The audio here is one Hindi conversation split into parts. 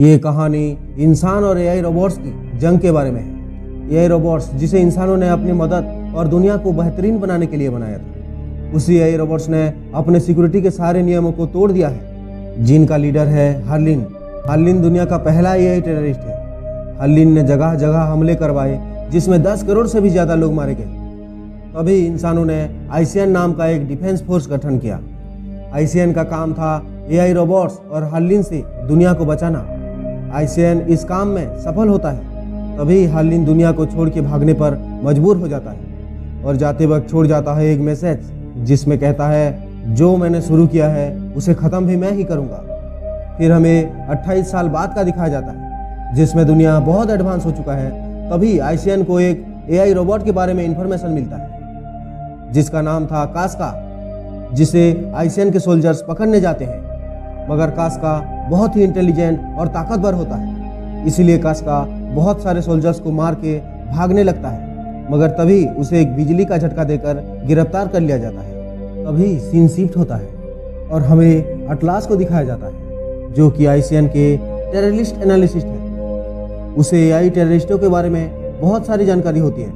ये कहानी इंसान और एआई रोबोट्स की जंग के बारे में है। एआई रोबोट्स जिसे इंसानों ने अपनी मदद और दुनिया को बेहतरीन बनाने के लिए बनाया था, उसी एआई रोबोट्स ने अपने सिक्योरिटी के सारे नियमों को तोड़ दिया है। जिनका लीडर है हर्लिन। हर्लिन दुनिया का पहला एआई टेररिस्ट है। हर्लिन ने जगह जगह हमले करवाए जिसमें 10 करोड़ से भी ज़्यादा लोग मारे गए। तभी इंसानों ने आईसीएन नाम का एक डिफेंस फोर्स गठन किया। आईसीएन का काम था एआई रोबोट्स और हर्लिन से दुनिया को बचाना। आईसीएन इस काम में सफल होता है। तभी हर्लिन दुनिया को छोड़ के भागने पर मजबूर हो जाता है और जाते वक्त छोड़ जाता है एक मैसेज जिसमें कहता है, जो मैंने शुरू किया है उसे ख़त्म भी मैं ही करूँगा। फिर हमें 28 साल बाद का दिखाया जाता है जिसमें दुनिया बहुत एडवांस हो चुका है। तभी आईसीएन को एक एआई रोबोट के बारे में इंफॉर्मेशन मिलता है जिसका नाम था कास्का, जिसे आईसीएन के सोल्जर्स पकड़ने जाते हैं। मगर कास्का बहुत ही इंटेलिजेंट और ताकतवर होता है, इसीलिए कास्का बहुत सारे सोल्जर्स को मार के भागने लगता है। मगर तभी उसे एक बिजली का झटका देकर गिरफ्तार कर लिया जाता है। तभी सीन शिफ्ट होता है और हमें अटलास को दिखाया जाता है जो कि आईसीएन के टेररिस्ट एनालिसिस्ट है। उसे एआई टेररिस्टों के बारे में बहुत सारी जानकारी होती है।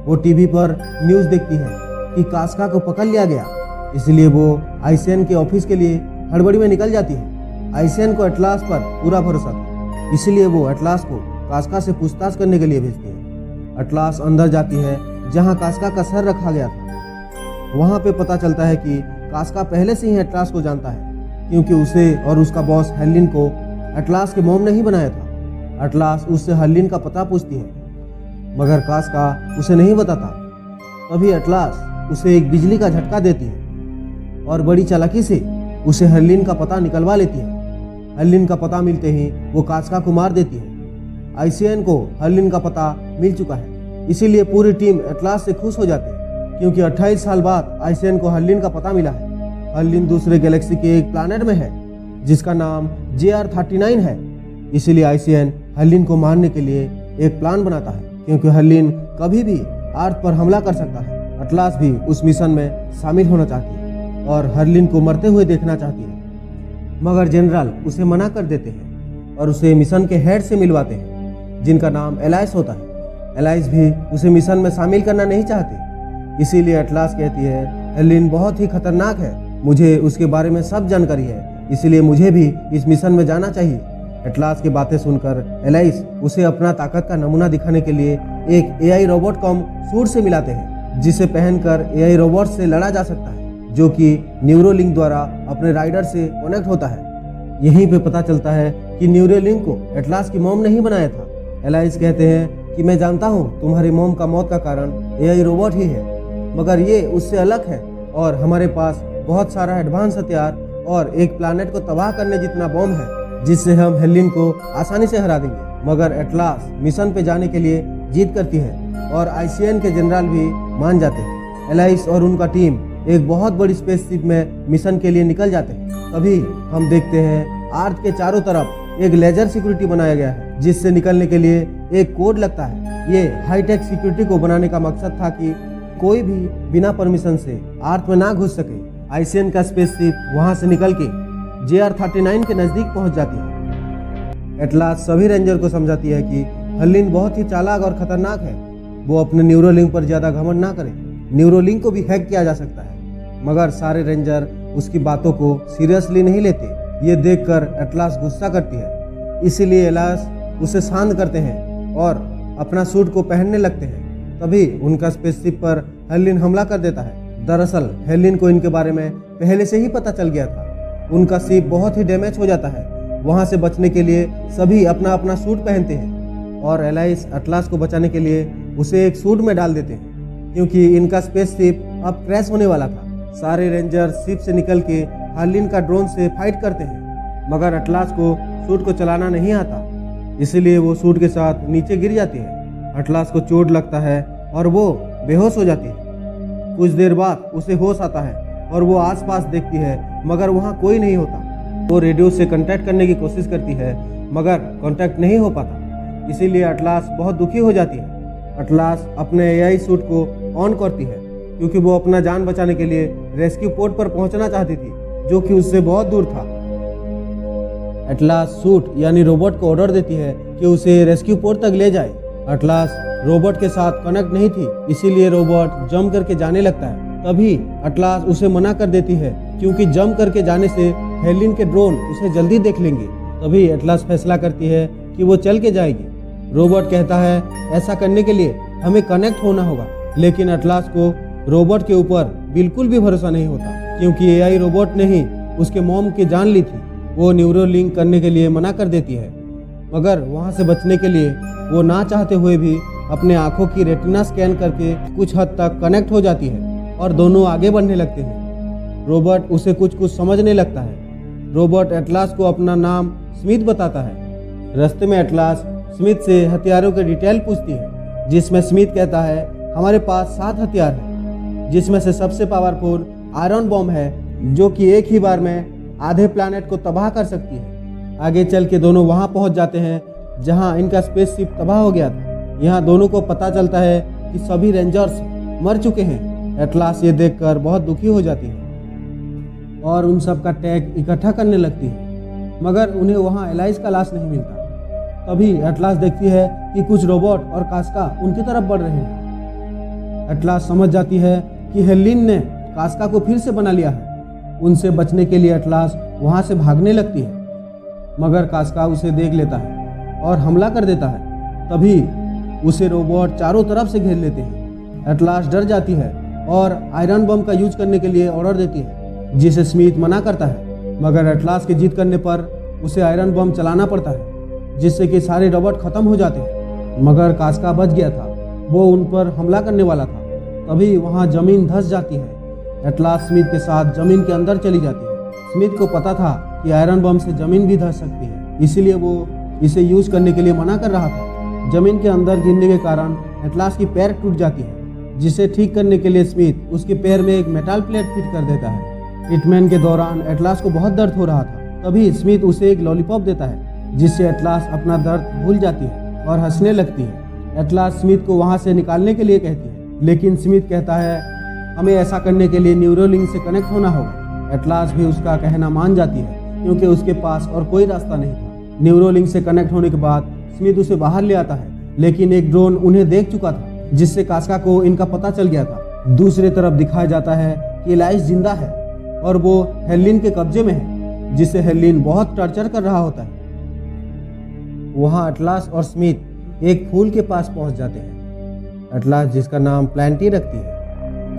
वो टीवी पर न्यूज़ देखती है कि कास्का को पकड़ लिया गया, इसलिए वो आईसीएन के ऑफिस के लिए हड़बड़ी में निकल जाती है। आईसीएन को अटलास पर पूरा भरोसा था, इसलिए वो अटलास को कास्का से पूछताछ करने के लिए भेजती है। अटलास अंदर जाती है जहां कास्का का सर रखा गया था। वहां पे पता चलता है कि कास्का पहले से ही अटलास को जानता है, क्योंकि उसे और उसका बॉस हर्लिन को अटलास के मॉम ने ही बनाया था। अटलास उससे हर्लिन का पता पूछती है, मगर कास्का उसे नहीं बताता। तभी अटलास उसे एक बिजली का झटका देती है और बड़ी चालाकी से उसे हर्लिन का पता निकलवा लेती है। हर्लिन का पता मिलते ही वो कास्का को मार देती है। आईसीएन को हर्लिन का पता मिल चुका है, इसीलिए पूरी टीम अटलास से खुश हो जाती है, क्योंकि 28 साल बाद आईसीएन को हर्लिन का पता मिला है। हर्लिन दूसरे गैलेक्सी के एक प्लैनेट में है जिसका नाम JR39 है। इसीलिए आईसीएन हर्लिन को मारने के लिए एक प्लान बनाता है, क्योंकि हर्लिन कभी भी अर्थ पर हमला कर सकता है। अटलास भी उस मिशन में शामिल होना चाहती है और हर्लिन को मरते हुए देखना चाहती है, मगर जनरल उसे मना कर देते हैं और उसे मिशन के हेड से मिलवाते हैं जिनका नाम एलाइस होता है। एलाइस भी उसे मिशन में शामिल करना नहीं चाहती, इसीलिए अटलास कहती है, हर्लिन बहुत ही खतरनाक है, मुझे उसके बारे में सब जानकारी है, इसीलिए मुझे भी इस मिशन में जाना चाहिए। अटलास की बातें सुनकर एलाइस उसे अपना ताकत का नमूना दिखाने के लिए एक एआई रोबोट कॉम सूट से मिलाते हैं, जिसे पहनकर एआई रोबोट से लड़ा जा सकता है, जो कि न्यूरोलिंक द्वारा अपने राइडर से कनेक्ट होता है। यहीं पे पता चलता है कि न्यूरोलिंक को अटलास की मॉम नहीं बनाया था। एलाइस कहते हैं कि मैं जानता हूँ तुम्हारी मॉम का मौत का कारण एआई रोबोट ही है, मगर ये उससे अलग है और हमारे पास बहुत सारा एडवांस हथियार और एक प्लैनेट को तबाह करने जितना बॉम्ब है, जिससे हम हर्लिन को आसानी से हरा देंगे। मगर अटलास मिशन पे जाने के लिए जिद करती है और आईसीएन के जनरल भी मान जाते हैं। एलाइस और उनका टीम एक बहुत बड़ी स्पेसशिप में मिशन के लिए निकल जाते हैं। तभी हम देखते हैं अर्थ के चारों तरफ एक लेजर सिक्योरिटी बनाया गया है, जिससे निकलने के लिए एक कोड लगता है। ये हाईटेक सिक्योरिटी को बनाने का मकसद था कि कोई भी बिना परमिशन से अर्थ में ना घुस सके। आईसीएन का स्पेसशिप वहां से निकल के JR39 के नजदीक पहुंच जाती है। एटलास सभी रेंजर को समझाती है कि हर्लिन बहुत ही चालाक और खतरनाक है, वो अपने न्यूरोलिंक पर ज्यादा घमंड ना करे, न्यूरोलिंक को भी हैक किया जा सकता है। मगर सारे रेंजर उसकी बातों को सीरियसली नहीं लेते। ये देखकर एटलास गुस्सा करती है, इसीलिए एलास उसे शांत करते हैं और अपना सूट को पहनने लगते हैं। तभी उनका स्पेसशिप पर हर्लिन हमला कर देता है। दरअसल हर्लिन को इनके बारे में पहले से ही पता चल गया था। उनका शिप बहुत ही डैमेज हो जाता है। वहां से बचने के लिए सभी अपना अपना सूट पहनते हैं और एलाइस अटलास को बचाने के लिए उसे एक सूट में डाल देते हैं, क्योंकि इनका स्पेसशिप अब क्रैश होने वाला था। सारे रेंजर शिप से निकल के हर्लिन का ड्रोन से फाइट करते हैं, मगर अटलास को सूट को चलाना नहीं आता, इसीलिए वो सूट के साथ नीचे गिर जाती है। अटलास को चोट लगता है और वो बेहोश हो जाती है। कुछ देर बाद उसे होश आता है और वो आसपास देखती है, मगर वहाँ कोई नहीं होता। वो रेडियो से कांटेक्ट करने की कोशिश करती है, मगर कांटेक्ट नहीं हो पाता, इसीलिए अटलास बहुत दुखी हो जाती है। अटलास अपने एआई सूट को ऑन करती है, क्योंकि वो अपना जान बचाने के लिए रेस्क्यू पोर्ट पर पहुंचना चाहती थी, जो कि उससे बहुत दूर था। एटलास सूट यानी रोबोट को ऑर्डर देती है कि उसे रेस्क्यू पोर्ट तक ले जाए। एटलास रोबोट के साथ कनेक्ट नहीं थी, इसीलिए रोबोट जंप करके जाने लगता है। तभी एटलास उसे मना कर देती है क्योंकि जंप करके जाने से हेलिन के ड्रोन उसे जल्दी देख लेंगे। तभी एटलास फैसला करती है कि वो चल के जाएगी। रोबोट कहता है ऐसा करने के लिए हमें कनेक्ट होना होगा, लेकिन एटलास को रोबोट के ऊपर बिल्कुल भी भरोसा नहीं होता क्योंकि एआई रोबोट ने ही उसके मॉम की जान ली थी। वो न्यूरो लिंक करने के लिए मना कर देती है, मगर वहाँ से बचने के लिए वो ना चाहते हुए भी अपने आंखों की रेटिना स्कैन करके कुछ हद तक कनेक्ट हो जाती है और दोनों आगे बढ़ने लगते हैं। रोबोट उसे कुछ कुछ समझने लगता है। रोबोट एटलास को अपना नाम स्मिथ बताता है। रास्ते में एटलास स्मिथ से हथियारों के डिटेल पूछती है, जिसमें स्मिथ कहता है हमारे पास 7 हथियार हैं, जिसमें से सबसे पावरफुल आयरन बॉम्ब है जो कि एक ही बार में आधे प्लैनेट को तबाह कर सकती है। आगे चल के दोनों वहां पहुंच जाते हैं जहां इनका स्पेसशिप तबाह हो गया था। यहाँ दोनों को पता चलता है कि सभी रेंजर्स मर चुके हैं। एटलास ये देखकर बहुत दुखी हो जाती है और उन सब का टैग इकट्ठा करने लगती है, मगर उन्हें वहाँ एलाइज का लाश नहीं मिलता। तभी एटलास देखती है कि कुछ रोबोट और कास्का उनकी तरफ बढ़ रहे हैं। एटलास समझ जाती है कि हेलिन ने कास्का को फिर से बना लिया है। उनसे बचने के लिए एटलास वहाँ से भागने लगती है, मगर कास्का उसे देख लेता है और हमला कर देता है। तभी उसे रोबोट चारों तरफ से घेर लेते हैं। एटलास डर जाती है और आयरन बम का यूज करने के लिए ऑर्डर देती है, जिसे स्मिथ मना करता है, मगर एटलास की जिद करने पर उसे आयरन बम चलाना पड़ता है, जिससे कि सारे रोबोट खत्म हो जाते हैं। मगर कास्का बच गया था, वो उन पर हमला करने वाला था। तभी वहाँ जमीन धंस जाती है। एटलास स्मिथ के साथ जमीन के अंदर चली जाती है। स्मिथ को पता था कि आयरन बम से जमीन भी धंस सकती है, इसीलिए वो इसे यूज करने के लिए मना कर रहा था। जमीन के अंदर गिरने के कारण एटलास की पैर टूट जाती है, जिसे ठीक करने के लिए स्मिथ उसके पैर में एक मेटल प्लेट फिट कर देता है। ट्रीटमेंट के दौरान एटलास को बहुत दर्द हो रहा था। तभी स्मिथ उसे एक लॉलीपॉप देता है, जिससे एटलास अपना दर्द भूल जाती है और हंसने लगती है। एटलास स्मिथ को वहाँ से निकालने के लिए कहती है, लेकिन स्मिथ कहता है हमें ऐसा करने के लिए न्यूरोलिंक से कनेक्ट होना होगा। एटलास भी उसका कहना मान जाती है क्योंकि उसके पास और कोई रास्ता नहीं था। न्यूरोलिंक से कनेक्ट होने के बाद स्मिथ उसे बाहर ले आता है, लेकिन एक ड्रोन उन्हें देख चुका था, जिससे कास्का को इनका पता चल गया था। दूसरी तरफ दिखाया जाता है कि एलाइस जिंदा है और वो हेलिन के कब्जे में है, जिसे हेलिन बहुत टॉर्चर कर रहा होता है। वहाँ एटलास और स्मिथ एक फूल के पास पहुंच जाते हैं। एटलास जिसका नाम प्लांटी रखती है।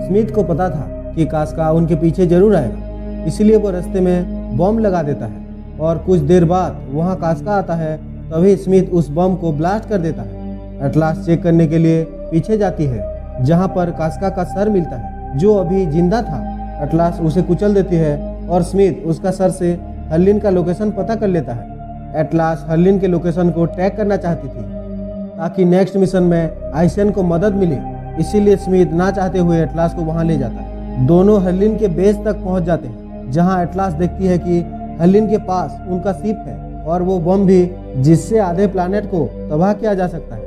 स्मिथ को पता था कि कास्का उनके पीछे जरूर आएगा, इसलिए वो रास्ते में बम लगा देता है और कुछ देर बाद वहाँ कास्का आता है। तभी स्मिथ उस बम को ब्लास्ट कर देता है। एटलास चेक करने के लिए पीछे जाती है, जहाँ पर कास्का का सर मिलता है, जो अभी जिंदा था। एटलास उसे कुचल देती है और स्मिथ उसका सर से हेलिन का लोकेशन पता कर लेता है। एटलास हेलिन के लोकेशन को ट्रैक करना चाहती थी ताकि नेक्स्ट मिशन में आइसियन को मदद मिले, इसीलिए स्मिथ ना चाहते हुए एटलास को वहां ले जाता है। दोनों हेलिन के बेस तक पहुंच जाते हैं, जहां एटलास देखती है कि हेलिन के पास उनका शिप है और वो बम भी, जिससे आधे प्लैनेट को तबाह किया जा सकता है।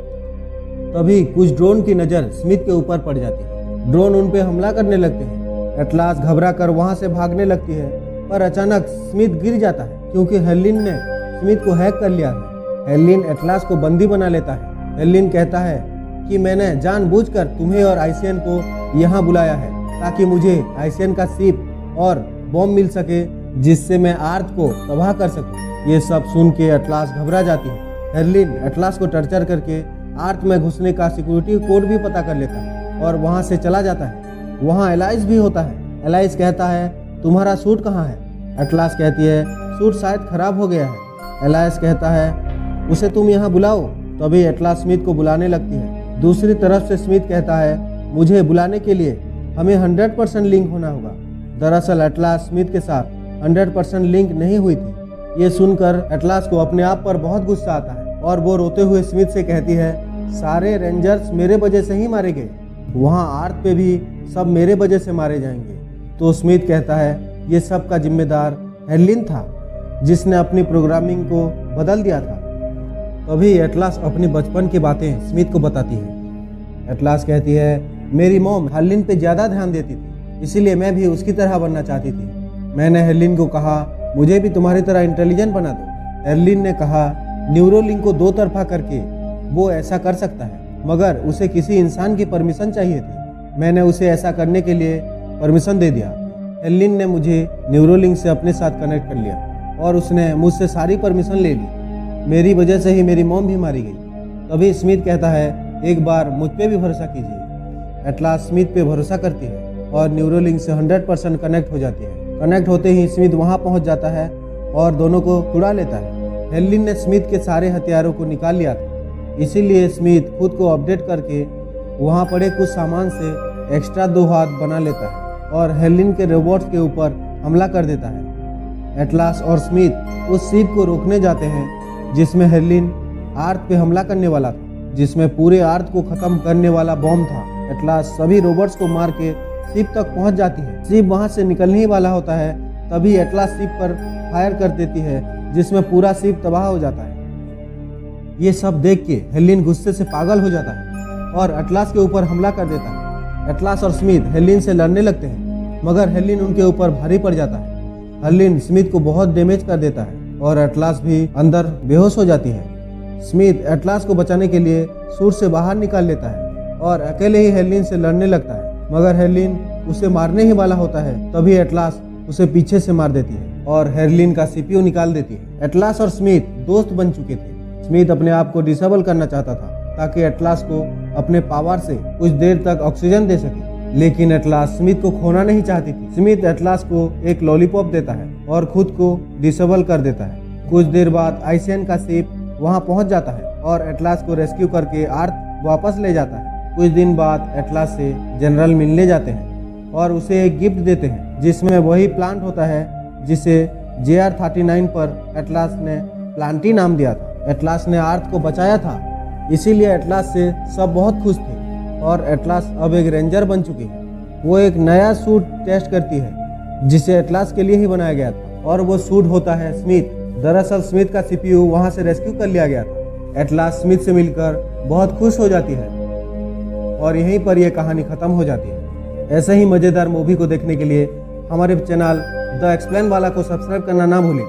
तभी कुछ ड्रोन की नज़र स्मिथ के ऊपर पड़ जाती है। ड्रोन उन पे हमला करने लगते हैं। एटलास घबरा कर वहाँ से भागने लगती है, पर अचानक स्मिथ गिर जाता है क्योंकि हेलिन ने स्मिथ को हैक कर लिया है। हेलिन एटलास को बंदी बना लेता है। हेलिन कहता है कि मैंने जानबूझकर तुम्हें और आइसियन को यहाँ बुलाया है ताकि मुझे आइसियन का शिप और बॉम्ब मिल सके, जिससे मैं अर्थ को तबाह कर सकूं। ये सब सुन के एटलास घबरा जाती है। हेलिन एटलास को टॉर्चर करके अर्थ में घुसने का सिक्योरिटी कोड भी पता कर लेता है और वहाँ से चला जाता है। वहाँ एलाइस भी होता है। एलाइस कहता है तुम्हारा सूट कहाँ है? एटलास कहती है सूट शायद खराब हो गया है। एलाइस कहता है उसे तुम यहाँ बुलाओ। तभी एटलास स्मिथ को बुलाने लगती है। दूसरी तरफ से स्मिथ कहता है मुझे बुलाने के लिए हमें 100% लिंक होना होगा। दरअसल एटलास स्मिथ के साथ 100% लिंक नहीं हुई थी। ये सुनकर एटलास को अपने आप पर बहुत गुस्सा आता है और वो रोते हुए स्मिथ से कहती है सारे रेंजर्स मेरे वजह से ही मारे गए, वहाँ अर्थ पे भी सब मेरे वजह से मारे जाएंगे। तो स्मिथ कहता है ये सब का जिम्मेदार हेलिन था, जिसने अपनी प्रोग्रामिंग को बदल दिया था। तभी एटलास अपनी बचपन की बातें स्मिथ को बताती है। एटलास कहती है मेरी मॉम हेलिन पे ज़्यादा ध्यान देती थी, इसीलिए मैं भी उसकी तरह बनना चाहती थी। मैंने हेलिन को कहा मुझे भी तुम्हारी तरह इंटेलिजेंट बना दो, एर्लिन ने कहा, न्यूरोलिंक को दो तरफा करके वो ऐसा कर सकता है, मगर उसे किसी इंसान की परमिशन चाहिए थी। मैंने उसे ऐसा करने के लिए परमिशन दे दिया। एर्लिन ने मुझे न्यूरोलिंक से अपने साथ कनेक्ट कर लिया और उसने मुझसे सारी परमिशन ले ली। मेरी वजह से ही मेरी मॉम भी मारी गई। तभी स्मिथ कहता है, एक बार मुझ पे भी भरोसा कीजिए। एटलास स्मिथ पे भरोसा करती है और न्यूरोलिंक से 100% कनेक्ट हो जाती है। कनेक्ट होते ही स्मिथ वहाँ पहुँच जाता है और दोनों को छुड़ा लेता है। एर्लिन ने स्मिथ के सारे हथियारों को निकाल लिया था, इसीलिए स्मिथ खुद को अपडेट करके वहाँ पड़े कुछ सामान से एक्स्ट्रा 2 हाथ बना लेता है और एर्लिन के रोबोट्स के ऊपर हमला कर देता है। एटलास और स्मिथ उस शिप को रोकने जाते हैं जिसमें एर्लिन अर्थ पे हमला करने वाला था, जिसमें पूरे अर्थ को खत्म करने वाला बॉम्ब था। एटलास सभी रोबोट्स को मार के शिप तक पहुंच जाती है। शिप वहां से निकलने ही वाला होता है, तभी एटलास शिप पर फायर कर देती है, जिसमें पूरा शिप तबाह हो जाता है। ये सब देख के एर्लिन गुस्से से पागल हो जाता है और एटलास के ऊपर हमला कर देता है। एटलास और स्मिथ एर्लिन से लड़ने लगते हैं, मगर एर्लिन उनके ऊपर भारी पड़ जाता है। एर्लिन स्मिथ को बहुत डैमेज कर देता है और एटलास भी अंदर बेहोश हो जाती है। स्मिथ एटलास को बचाने के लिए सूट से बाहर निकाल लेता है और अकेले ही एर्लिन से लड़ने लगता है, मगर एर्लिन उसे मारने ही वाला होता है। तभी एटलास उसे पीछे से मार देती है और एर्लिन का CPU निकाल देती है। एटलास और स्मिथ दोस्त बन चुके थे। स्मिथ अपने आप को डिसेबल करना चाहता था ताकि एटलास को अपने पावर से कुछ देर तक ऑक्सीजन दे सके, लेकिन एटलास स्मिथ को खोना नहीं चाहती थी। स्मिथ एटलास को एक लॉलीपॉप देता है और खुद को डिसेबल कर देता है। कुछ देर बाद आइसियन का शिप वहां पहुंच जाता है और एटलास को रेस्क्यू करके अर्थ वापस ले जाता है। कुछ दिन बाद एटलास से जनरल मिलने जाते हैं और उसे एक गिफ्ट देते हैं, जिसमें वही प्लांट होता है जिसे JR-39 पर एटलास ने प्लांटी नाम दिया था। एटलास ने अर्थ को बचाया था, इसीलिए एटलास से सब बहुत खुश थे और एटलास अब एक रेंजर बन चुकी है। वो एक नया सूट टेस्ट करती है जिसे एटलास के लिए ही बनाया गया था और वो सूट होता है स्मिथ। दरअसल स्मिथ का CPU वहां से रेस्क्यू कर लिया गया था। एटलास स्मिथ से मिलकर बहुत खुश हो जाती है और यहीं पर यह कहानी खत्म हो जाती है। ऐसे ही मज़ेदार मूवी को देखने के लिए हमारे चैनल द एक्सप्लेन वाला को सब्सक्राइब करना ना भूलें।